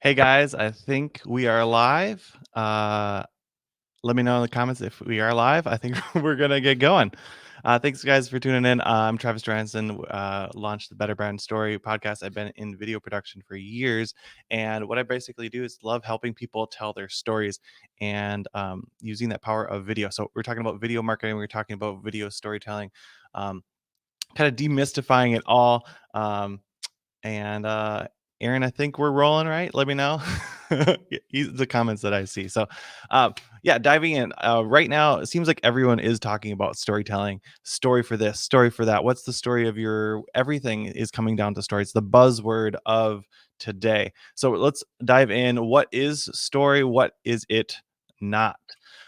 Hey guys, I think we are live. Let me know in the comments if we are live. I think we're gonna get going. Thanks guys for tuning in. I'm Travis Johansen. Launched the Better Brand Story podcast. I've been in video production for years, and what I basically do is love helping people tell their stories and using that power of video. So we're talking about video marketing. We're talking about video storytelling, um, kind of demystifying it all. And Aaron, I think we're rolling, right? Let me know. The comments that I see. So yeah, diving in. Right now, it seems like everyone is talking about storytelling. Story for this, story for that. What's the story of your everything is coming down to story. It's the buzzword of today. So let's dive in. What is story? What is it not?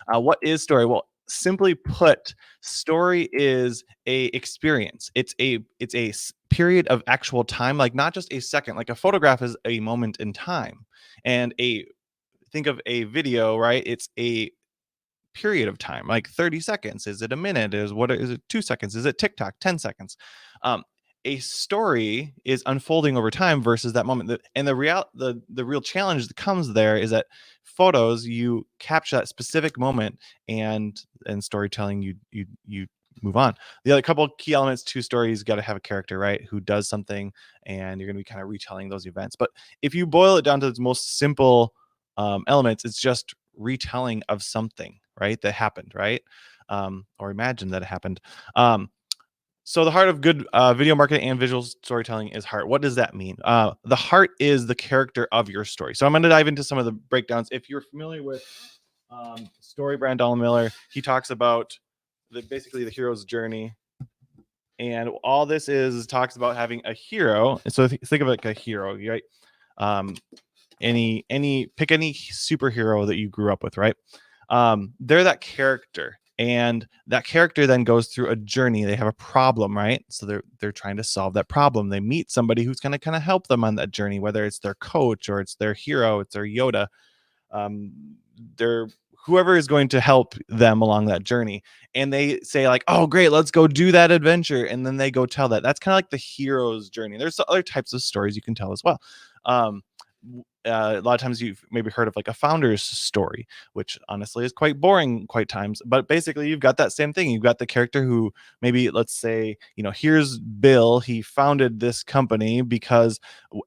What is story? Well, simply put, story is a experience. It's a period of actual time, like not just a second. Like a photograph is a moment in time, and a think of a video, right? It's a period of time, like 30 seconds. Is it a minute? Is it 2 seconds? Is it TikTok 10 seconds? um a story is unfolding over time versus that moment. And the real challenge that comes there is that photos, you capture that specific moment, and storytelling, you move on. The other couple of key elements to stories, got to have a character, right, who does something, and you're going to be kind of retelling those events. But if you boil it down to its most simple elements, it's just retelling of something, right, that happened, right, or imagine that it happened. So the heart of good video marketing and visual storytelling is heart. What does that mean? The heart is the character of your story. So I'm going to dive into some of the breakdowns. If you're familiar with story, Brand Donald Miller, he talks about basically the hero's journey. And all this is talks about having a hero. So think of it like a hero, right? Pick any superhero that you grew up with, right? They're that character, and that character then goes through a journey. They have a problem, right? So they're trying to solve that problem. They meet somebody who's going to kind of help them on that journey, whether it's their coach or it's their hero, it's their Yoda. um, they're Whoever is going to help them along that journey, and they say like, oh great, let's go do that adventure, and then they go tell that. That's kind of like the hero's journey. There's other types of stories you can tell as well. um, a lot of times you've maybe heard of like a founder's story, which honestly is quite boring quite times. But basically, you've got that same thing. You've got the character who, maybe let's say, here's Bill. He founded this company because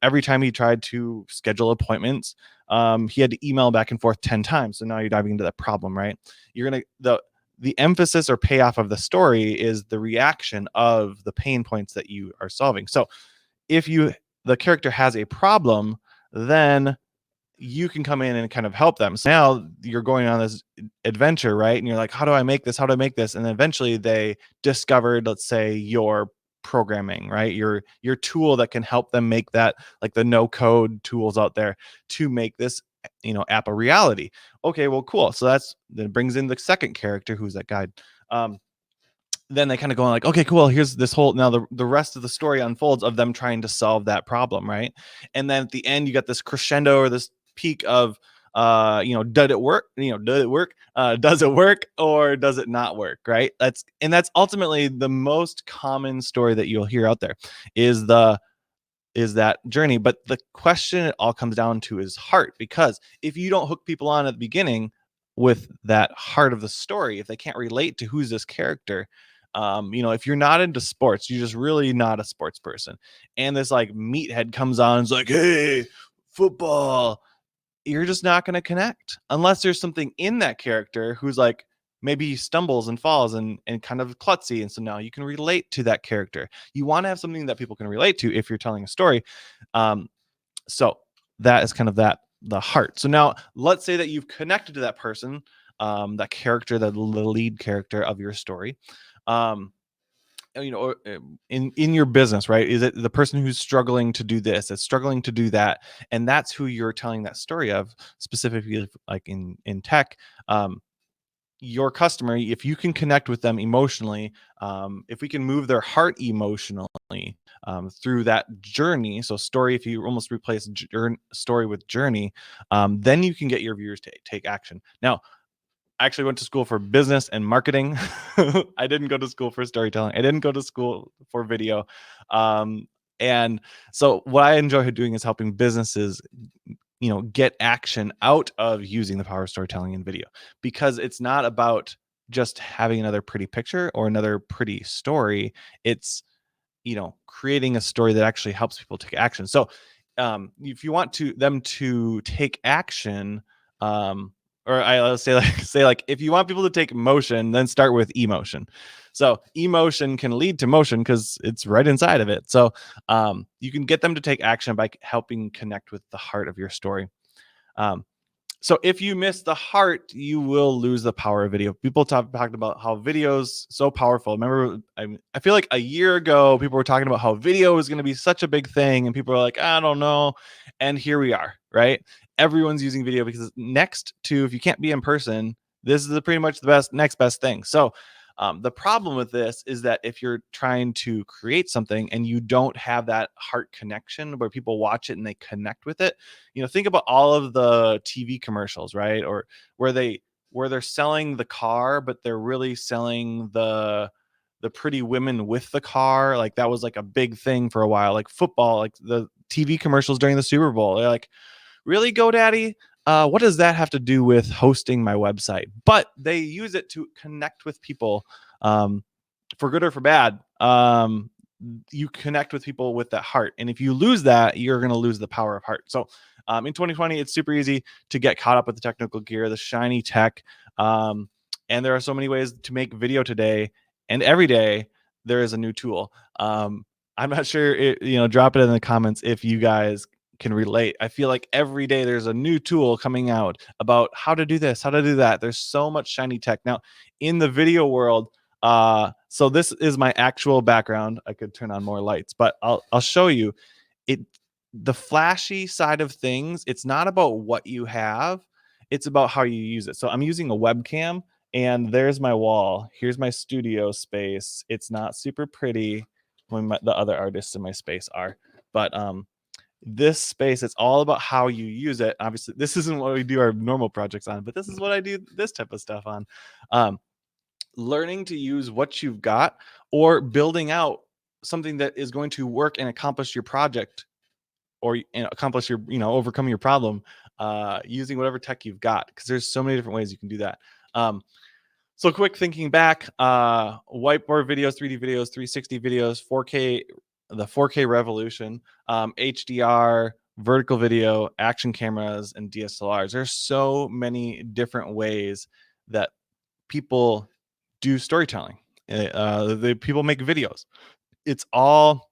every time he tried to schedule appointments, he had to email back and forth 10 times. So now you're diving into that problem, right? You're gonna the emphasis or payoff of the story is the reaction of the pain points that you are solving. So if the character has a problem, then you can come in and kind of help them. So now you're going on this adventure, right? And you're like, how do I make this? How do I make this? And then eventually they discovered, let's say, your programming, right? Your tool that can help them make that, like the no code tools out there to make this, app a reality. Okay, well, cool. So then brings in the second character, who's that guide. Then they kind of go on like, okay, cool, here's this whole, now the rest of the story unfolds of them trying to solve that problem, right? And then at the end, you got this crescendo or this peak of did it work? Does it work or does it not work, right? That's ultimately the most common story that you'll hear out there, is that journey. But the question it all comes down to is heart, because if you don't hook people on at the beginning with that heart of the story, if they can't relate to who's this character, if you're not into sports, you're just really not a sports person, and this like meathead comes on and is like, hey, football, you're just not going to connect unless there's something in that character who's like, maybe he stumbles and falls and kind of klutzy, and so now you can relate to that character. You want to have something that people can relate to if you're telling a story. So that is kind of the heart. So now let's say that you've connected to that person, that character, the lead character of your story. Or in your business, right? Is it the person who's struggling to do this, that's struggling to do that, and that's who you're telling that story of, specifically like in tech. Your customer, if you can connect with them emotionally, if we can move their heart emotionally through that journey. So story, if you almost replace story with journey, then you can get your viewers to take action. Now, I actually went to school for business and marketing. I didn't go to school for storytelling. I didn't go to school for video. And so what I enjoy doing is helping businesses, get action out of using the power of storytelling in video, because it's not about just having another pretty picture or another pretty story. It's creating a story that actually helps people take action. So if you want them to take action, or I'll say like if you want people to take motion, then start with emotion. So emotion can lead to motion because it's right inside of it. So you can get them to take action by helping connect with the heart of your story. um, so if you miss the heart, you will lose the power of video. People talked about how video's so powerful. Remember, I feel like a year ago, people were talking about how video is going to be such a big thing, and people are like, I don't know. And here we are, right? Everyone's using video because next to, if you can't be in person, this is pretty much the next best thing. So the problem with this is that if you're trying to create something and you don't have that heart connection where people watch it and they connect with it, think about all of the TV commercials, right? Or where they're selling the car, but they're really selling the pretty women with the car. Like that was like a big thing for a while. Like football, like the TV commercials during the Super Bowl. They're like, really, GoDaddy? What does that have to do with hosting my website? But they use it to connect with people, for good or for bad. You connect with people with that heart. And if you lose that, you're going to lose the power of heart. So in 2020, it's super easy to get caught up with the technical gear, the shiny tech. And there are so many ways to make video today. And every day there is a new tool. I'm not sure, drop it in the comments if you guys can relate. I feel like every day there's a new tool coming out about how to do this, how to do that. There's so much shiny tech. Now, in the video world, so this is my actual background. I could turn on more lights, but I'll show you it. The flashy side of things, it's not about what you have, it's about how you use it. So I'm using a webcam, and there's my wall. Here's my studio space. It's not super pretty when the other artists in my space are, but this space, it's all about how you use it. Obviously, this isn't what we do our normal projects on, but this is what I do this type of stuff on. Learning to use what you've got, or building out something that is going to work and accomplish your project, or accomplish your, overcome your problem, using whatever tech you've got, because there's so many different ways you can do that. So quick thinking back, whiteboard videos, 3D videos, 360 videos, 4K, the 4K revolution, HDR, vertical video, action cameras, and DSLRs. There's so many different ways that people do storytelling. People make videos. It's all,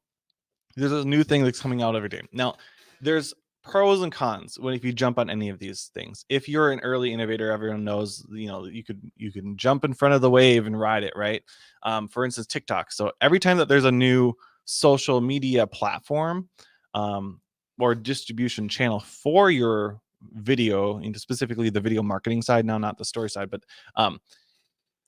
there's a new thing that's coming out every day. Now, there's pros and cons if you jump on any of these things. If you're an early innovator, everyone knows, you can jump in front of the wave and ride it, right? For instance, TikTok. So every time that there's a new social media platform, or distribution channel for your video, specifically the video marketing side, now not the story side, but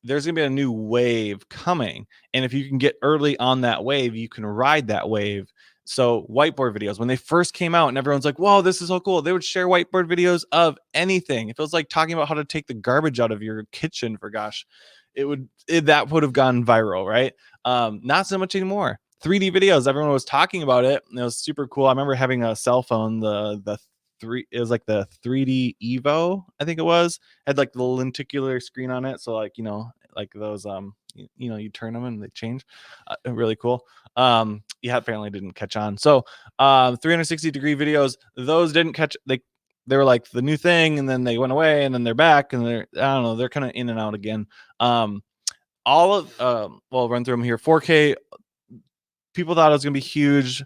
there's going to be a new wave coming. And if you can get early on that wave, you can ride that wave. So whiteboard videos, when they first came out and everyone's like, whoa, this is so cool, they would share whiteboard videos of anything. If it was like talking about how to take the garbage out of your kitchen, for gosh, that would have gone viral, right? Not so much anymore. 3D videos, everyone was talking about it, and it was super cool. I remember having a cell phone, it was like the 3D Evo, I think it was, had like the lenticular screen on it. So like, like those, you turn them and they change. Really cool. Yeah, apparently didn't catch on. So 360-degree videos, those didn't catch. They were like the new thing, and then they went away, and then they're back, and I don't know, they're kind of in and out again. All of well, I'll run through them here. 4K, people thought it was gonna be huge.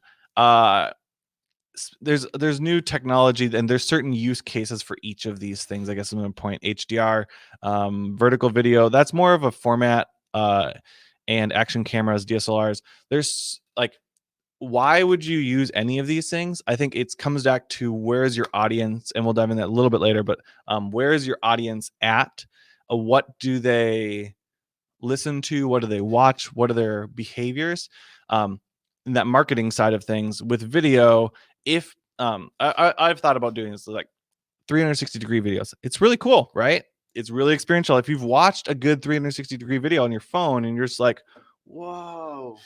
There's new technology, and there's certain use cases for each of these things. I guess I'm going to point. HDR, vertical video, that's more of a format, and action cameras, DSLRs. There's like, why would you use any of these things? I think it comes back to, where is your audience, and we'll dive in that a little bit later. But where is your audience at? What do they listen to? What do they watch? What are their behaviors? In that marketing side of things with video, if I've thought about doing this, like 360-degree videos. It's really cool, right? It's really experiential. If you've watched a good 360-degree video on your phone and you're just like, whoa,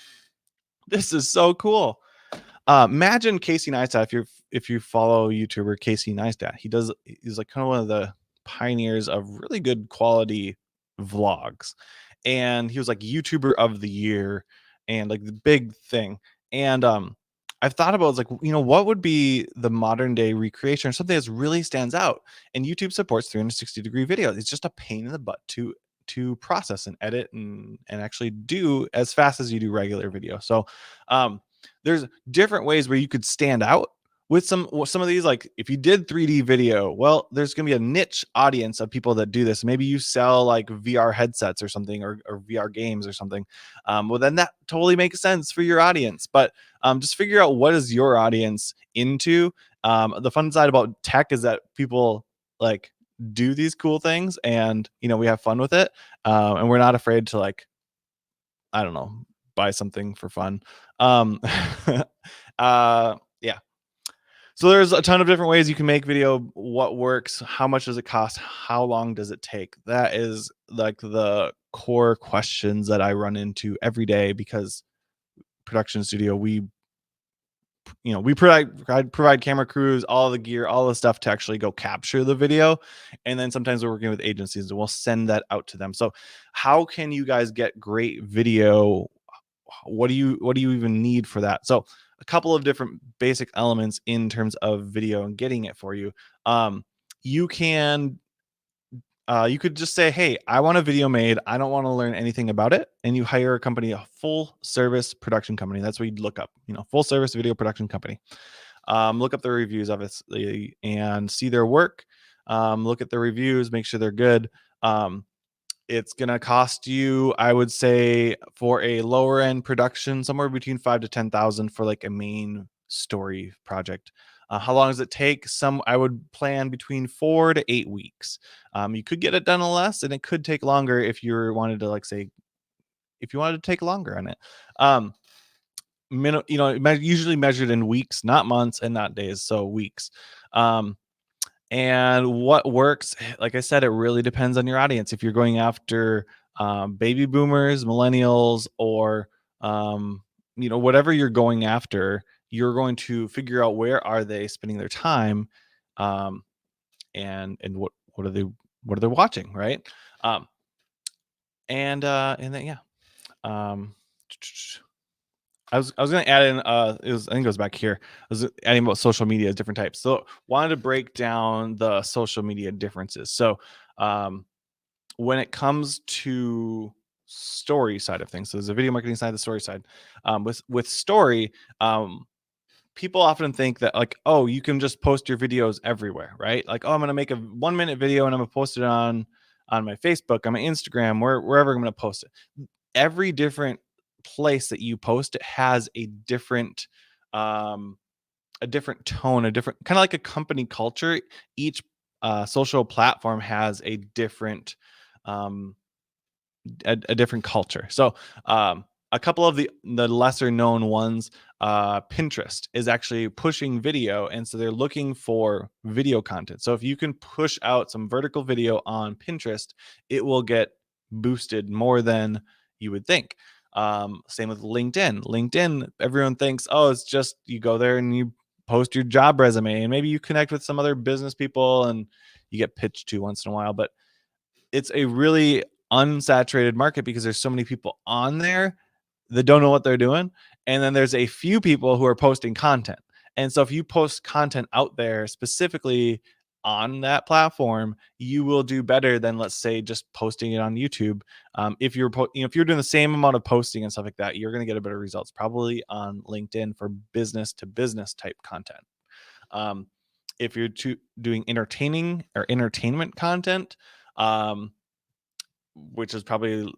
this is so cool. Imagine Casey Neistat. If you follow YouTuber Casey Neistat, he's like kind of one of the pioneers of really good quality vlogs, and he was like YouTuber of the year and like the big thing. And I've thought about, like, what would be the modern day recreation or something that really stands out. And YouTube supports 360-degree video. It's just a pain in the butt to process and edit and actually do as fast as you do regular video. So um there's different ways where you could stand out with some of these. Like if you did 3D video, well, there's going to be a niche audience of people that do this. Maybe you sell like VR headsets or something, or VR games or something. Well, then that totally makes sense for your audience. But just figure out what is your audience into. The fun side about tech is that people like do these cool things, and we have fun with it, and we're not afraid to, like, I don't know, buy something for fun. Um, yeah. So there's a ton of different ways you can make video. What works? How much does it cost? How long does it take? That is like the core questions that I run into every day, because production studio, we provide camera crews, all the gear, all the stuff to actually go capture the video. And then sometimes we're working with agencies and we'll send that out to them. So how can you guys get great video? What do you even need for that? So a couple of different basic elements in terms of video and getting it for you. Um, you can you could just say, hey, I want a video made. I don't want to learn anything about it. And you hire a company, a full service production company. That's what you'd look up, full service video production company. Look up the reviews, obviously, and see their work. Look at the reviews, make sure they're good. It's going to cost you, I would say, for a lower end production, somewhere between 5 to 10,000 for like a main story project. How long does it take? I would plan between 4 to 8 weeks. You could get it done in less, and it could take longer if you wanted to, like, say, if you wanted to take longer on it. Um, usually measured in weeks, not months and not days, so weeks. And what works, like I said, it really depends on your audience. If you're going after baby boomers, millennials, or whatever you're going after, you're going to figure out where are they spending their time, um, and what are they watching, right? Um, and then yeah. Um, I was gonna add in I think it goes back here. I was adding about social media, different types. So wanted to break down the social media differences. So um when it comes to story side of things, so there's a video marketing side, the story side. With story, people often think that, like, oh, you can just post your videos everywhere, right? Like, oh, I'm gonna make a 1 minute video and I'm gonna post it on my Facebook, on my Instagram, wherever I'm gonna post it. Every different place that you post it has um a different tone, a different kind of like a company culture. Each social platform has a different um a different culture. So a couple of the lesser known ones, Pinterest is actually pushing video, and so they're looking for video content. So if you can push out some vertical video on Pinterest, it will get boosted more than you would think. Same with LinkedIn, everyone thinks, oh, it's just you go there and you post your job resume, and maybe you connect with some other business people and you get pitched to once in a while. But it's a really unsaturated market because there's so many people on there that don't know what they're doing. And then there's a few people who are posting content. And so if you post content out there specifically on that platform, you will do better than, let's say, just posting it on YouTube. If if you're doing the same amount of posting and stuff like that, you're going to get a better results probably on LinkedIn for business to business type content. Um, if you're doing entertaining or entertainment content, um, which is probably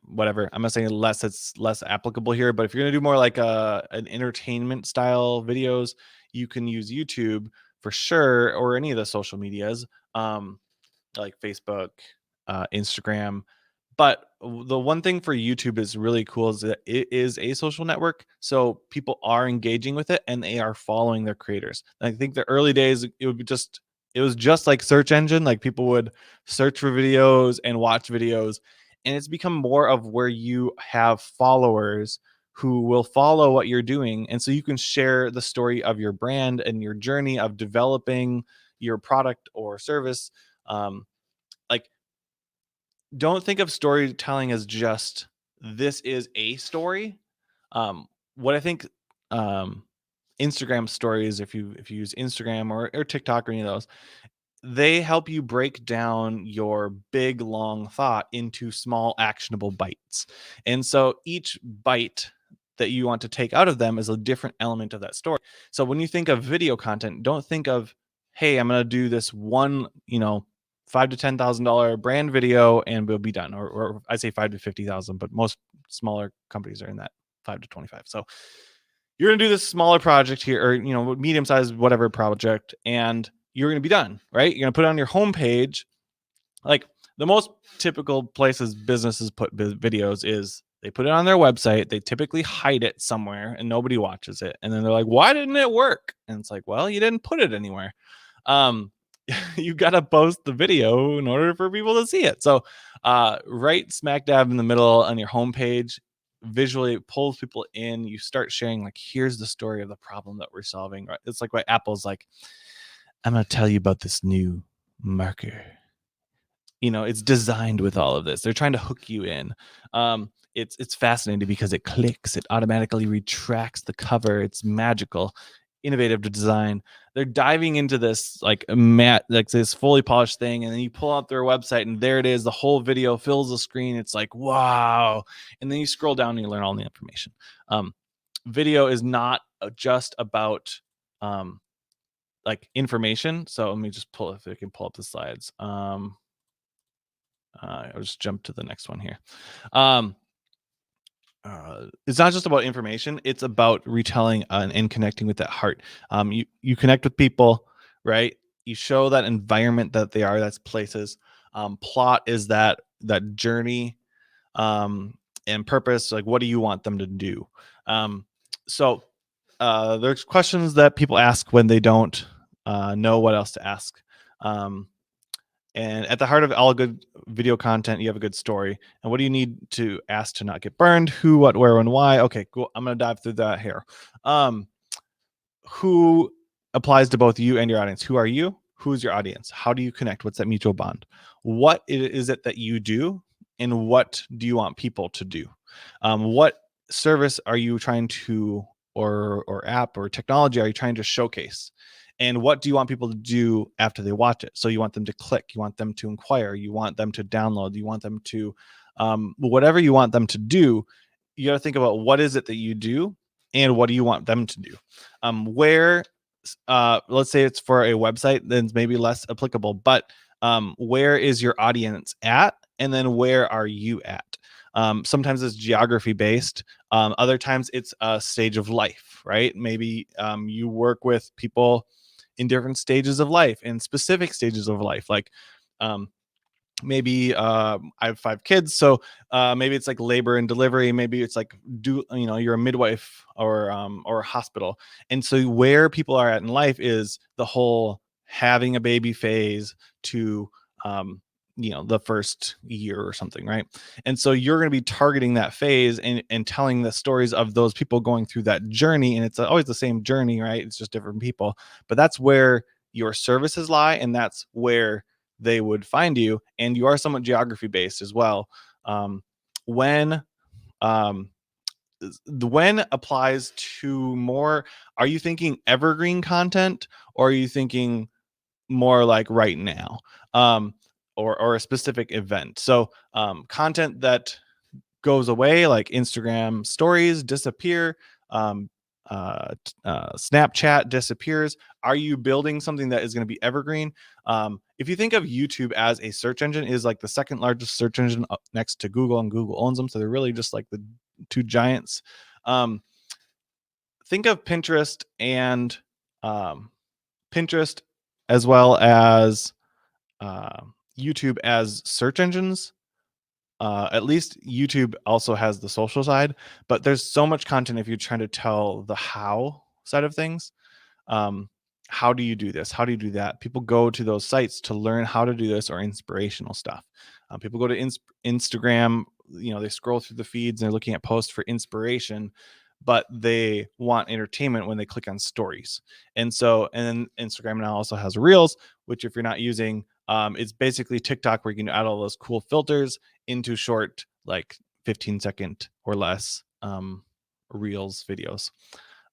whatever, I'm not saying less, it's less applicable here, but if you're going to do more like an entertainment style videos, you can use YouTube for sure, or any of the social medias, like Facebook, Instagram. But the one thing for YouTube is really cool is that it is a social network. So people are engaging with it and they are following their creators. And I think the early days, it was just like search engine. Like people would search for videos and watch videos. And it's become more of where you have followers who will follow what you're doing. And so you can share the story of your brand and your journey of developing your product or service. Like, don't think of storytelling as just this is a story. What I think, um, Instagram stories, if you use Instagram or TikTok or any of those, they help you break down your big long thought into small actionable bites. And so each bite that you want to take out of them is a different element of that story. So when you think of video content, don't think of, hey, I'm going to do this one, five to $10,000 brand video and we'll be done. Or I say 5 to 50,000, but most smaller companies are in that 5 to 25. So you're going to do this smaller project here, or medium sized whatever project, and you're going to be done, right? You're going to put it on your homepage. Like, the most typical places businesses put videos is they put it on their website. They typically hide it somewhere and nobody watches it. And then they're like, why didn't it work? And it's like, well, you didn't put it anywhere. You got to post the video in order for people to see it. So right smack dab in the middle on your homepage, visually it pulls people in. You start sharing, like, here's the story of the problem that we're solving. Right? It's like why Apple's like, I'm going to tell you about this new marker. It's designed with all of this. They're trying to hook you in. It's fascinating because it clicks. It automatically retracts the cover. It's magical, innovative to design. They're diving into this like this fully polished thing, and then you pull out their website, and there it is. The whole video fills the screen. It's like, wow. And then you scroll down and you learn all the information. Video is not just about like information. So let me just if I can pull up the slides. I'll just jump to the next one here. It's not just about information. It's about retelling and connecting with that heart. You connect with people, right? You show that environment that they are. That's places. Plot is that journey, and purpose. Like, what do you want them to do? So there's questions that people ask when they don't know what else to ask. And at the heart of all good video content, you have a good story. And what do you need to ask to not get burned? Who, what, where, and why? Okay, cool. I'm going to dive through that here. Who applies to both you and your audience? Who are you? Who's your audience? How do you connect? What's that mutual bond? What is it that you do? And what do you want people to do? What service are you trying to, or app or technology are you trying to showcase? And what do you want people to do after they watch it? So you want them to click, you want them to inquire, you want them to download, you want them to, whatever you want them to do, you got to think about what is it that you do and what do you want them to do. Let's say it's for a website, then it's maybe less applicable, but where is your audience at? And then where are you at? Sometimes it's geography based. Other times it's a stage of life, right? Maybe you work with people in different stages of life, in specific stages of life. Like maybe I have 5 kids, so maybe it's like labor and delivery. Maybe it's like you're a midwife or a hospital. And so where people are at in life is the whole having a baby phase to the first year or something, right? And so you're going to be targeting that phase and telling the stories of those people going through that journey. And it's always the same journey, right? It's just different people, but that's where your services lie, and that's where they would find you. And you are somewhat geography based as well. When the when applies to more, are you thinking evergreen content, or are you thinking more like right now, or a specific event? So content that goes away, like Instagram stories disappear, Snapchat disappears. Are you building something that is going to be evergreen? If you think of YouTube as a search engine, it is like the second largest search engine up next to Google, and Google owns them, so they're really just like the two giants. Think of Pinterest and Pinterest as well as YouTube as search engines. At least YouTube also has the social side, but there's so much content if you're trying to tell the how side of things. How do you do this? How do you do that? People go to those sites to learn how to do this or inspirational stuff. People go to Instagram they scroll through the feeds and they're looking at posts for inspiration, but they want entertainment when they click on stories. And then Instagram now also has Reels, which if you're not using, it's basically TikTok where you can add all those cool filters into short, like 15-second or less Reels videos.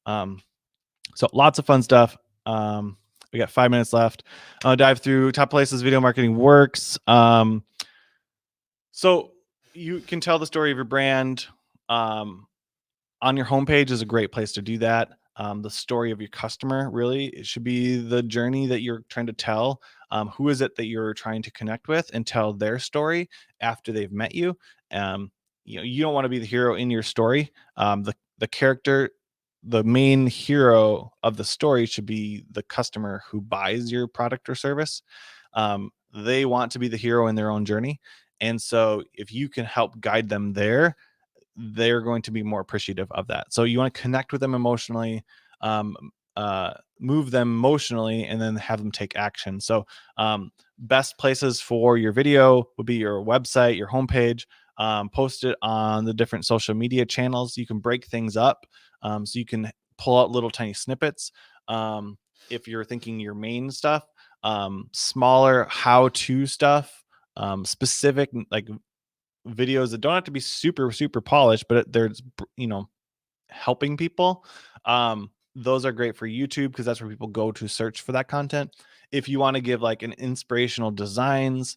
So lots of fun stuff. We got 5 minutes left. I'll dive through top places video marketing works. So you can tell the story of your brand. On your homepage is a great place to do that. The story of your customer, really, it should be the journey that you're trying to tell. Who is it that you're trying to connect with and tell their story after they've met you? You don't want to be the hero in your story. The character, the main hero of the story should be the customer who buys your product or service. They want to be the hero in their own journey. And so if you can help guide them there, they're going to be more appreciative of that. So you want to connect with them emotionally, um, move them emotionally, and then have them take action. So best places for your video would be your website, your homepage. Post it on the different social media channels. You can break things up, so you can pull out little tiny snippets. If you're thinking your main stuff, smaller how-to stuff, specific like videos that don't have to be super super polished, but there's helping people. Those are great for YouTube because that's where people go to search for that content. If you want to give like an inspirational designs,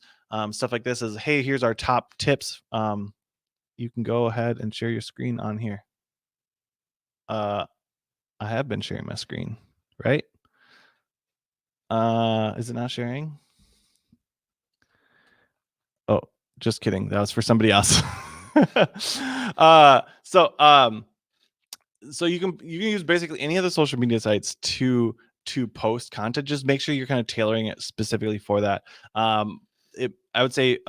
stuff like this is, hey, here's our top tips. You can go ahead and share your screen on here. I have been sharing my screen, right? Is it not sharing? Oh, just kidding. That was for somebody else. So you can use basically any of the social media sites to post content. Just make sure you're kind of tailoring it specifically for that. I would say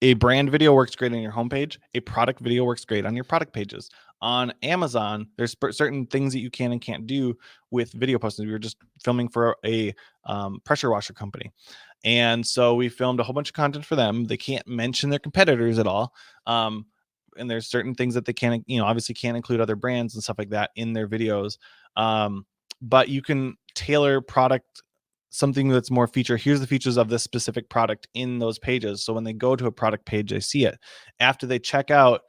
a brand video works great on your homepage. A product video works great on your product pages. On Amazon, there's certain things that you can and can't do with video posting. We were just filming for a pressure washer company. And so we filmed a whole bunch of content for them. They can't mention their competitors at all. And there's certain things that they can't, obviously can't include other brands and stuff like that in their videos. But you can tailor product, something that's more feature. Here's the features of this specific product in those pages. So when they go to a product page, they see it. After they check out,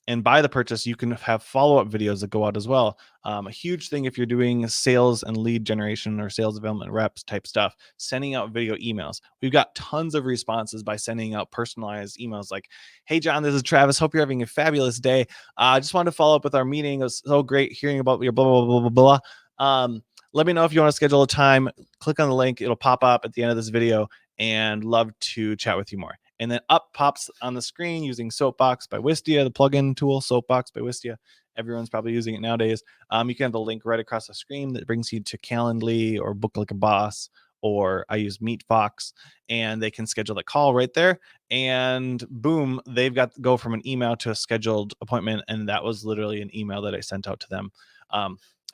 and buy the purchase, you can have follow-up videos that go out as well. A huge thing if you're doing sales and lead generation or sales development reps type stuff, sending out video emails. We've got tons of responses by sending out personalized emails like, hey, John, this is Travis. Hope you're having a fabulous day. I just wanted to follow up with our meeting. It was so great hearing about your blah, blah, blah, blah, blah. Let me know if you want to schedule a time. Click on the link. It'll pop up at the end of this video and love to chat with you more. And then up pops on the screen using Soapbox by Wistia, the plugin tool, Soapbox by Wistia. Everyone's probably using it nowadays. You can have the link right across the screen that brings you to Calendly or Book Like a Boss, or I use MeetFox, and they can schedule the call right there. And boom, they've got to go from an email to a scheduled appointment. And that was literally an email that I sent out to them.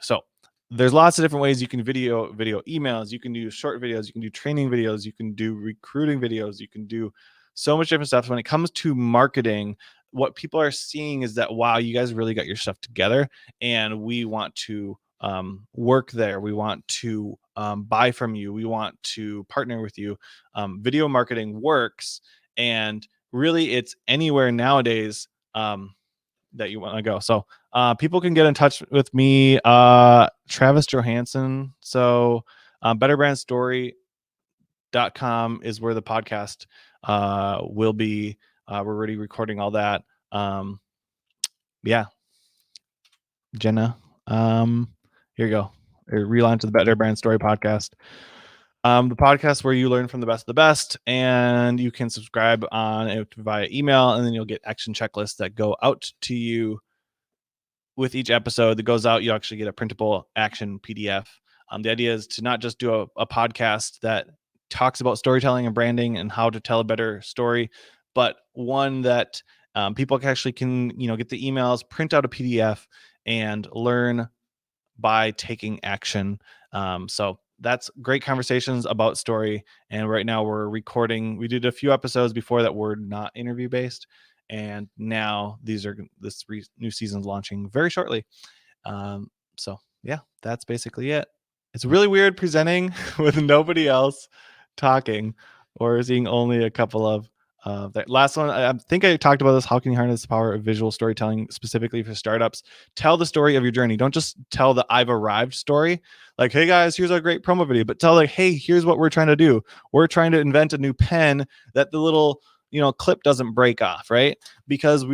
So there's lots of different ways you can video emails. You can do short videos. You can do training videos. You can do recruiting videos. You can do so much different stuff. When it comes to marketing, what people are seeing is that, wow, you guys really got your stuff together, and we want to work there. We want to buy from you. We want to partner with you. Video marketing works, and really it's anywhere nowadays that you want to go. So people can get in touch with me, Travis Johansen. So betterbrandstory.com is where the podcast will be. We're already recording all that. Yeah, Jenna. Here you go. Relaunch the Better Brand Story podcast. The podcast where you learn from the best, and you can subscribe on it via email, and then you'll get action checklists that go out to you with each episode that goes out. You actually get a printable action PDF. The idea is to not just do a podcast that talks about storytelling and branding and how to tell a better story, but one that people actually can, get the emails, print out a PDF, and learn by taking action. So that's great conversations about story. And right now we're recording. We did a few episodes before that were not interview based, and now this new season's launching very shortly. So yeah, that's basically it. It's really weird presenting with nobody else talking or seeing only a couple of that last one. I think I talked about this. How can you harness the power of visual storytelling specifically for startups? Tell the story of your journey. Don't just tell the I've arrived story. Like, hey guys, here's a great promo video, but tell like, hey, here's what we're trying to do. We're trying to invent a new pen that the little, clip doesn't break off, right? Because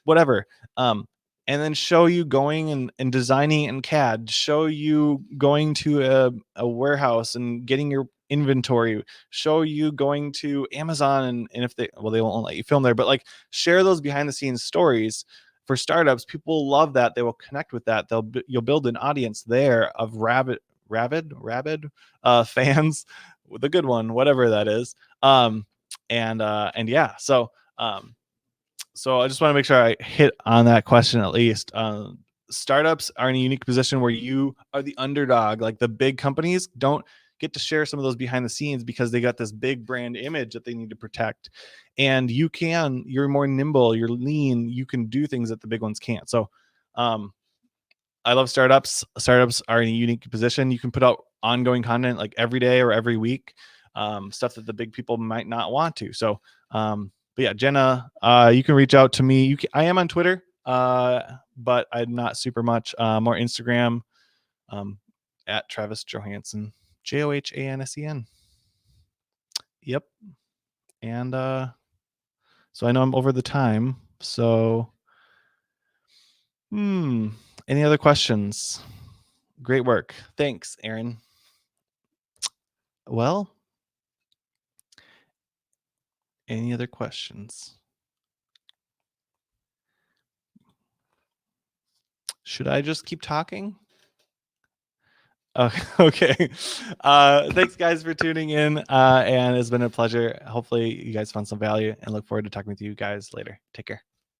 whatever. And then show you going and designing in CAD, show you going to a warehouse and getting your inventory, show you going to Amazon and if they won't let you film there, but like share those behind the scenes stories for startups. People love that. They will connect with that. You'll build an audience there of rabid fans, the good one, whatever that is. And yeah, so I just want to make sure I hit on that question at least. Startups are in a unique position where you are the underdog. Like the big companies don't get to share some of those behind the scenes because they got this big brand image that they need to protect. And you're more nimble, you're lean, you can do things that the big ones can't. So I love startups. Startups are in a unique position. You can put out ongoing content like every day or every week, stuff that the big people might not want to. So, but yeah, Jenna, you can reach out to me. I am on Twitter, but I'm not super much. More Instagram, at Travis Johansen, Johansen. Yep. And so I know I'm over the time. So, any other questions? Great work. Thanks, Aaron. Well, any other questions? Should I just keep talking? Okay. Thanks guys for tuning in. And it's been a pleasure. Hopefully you guys found some value and look forward to talking with you guys later. Take care.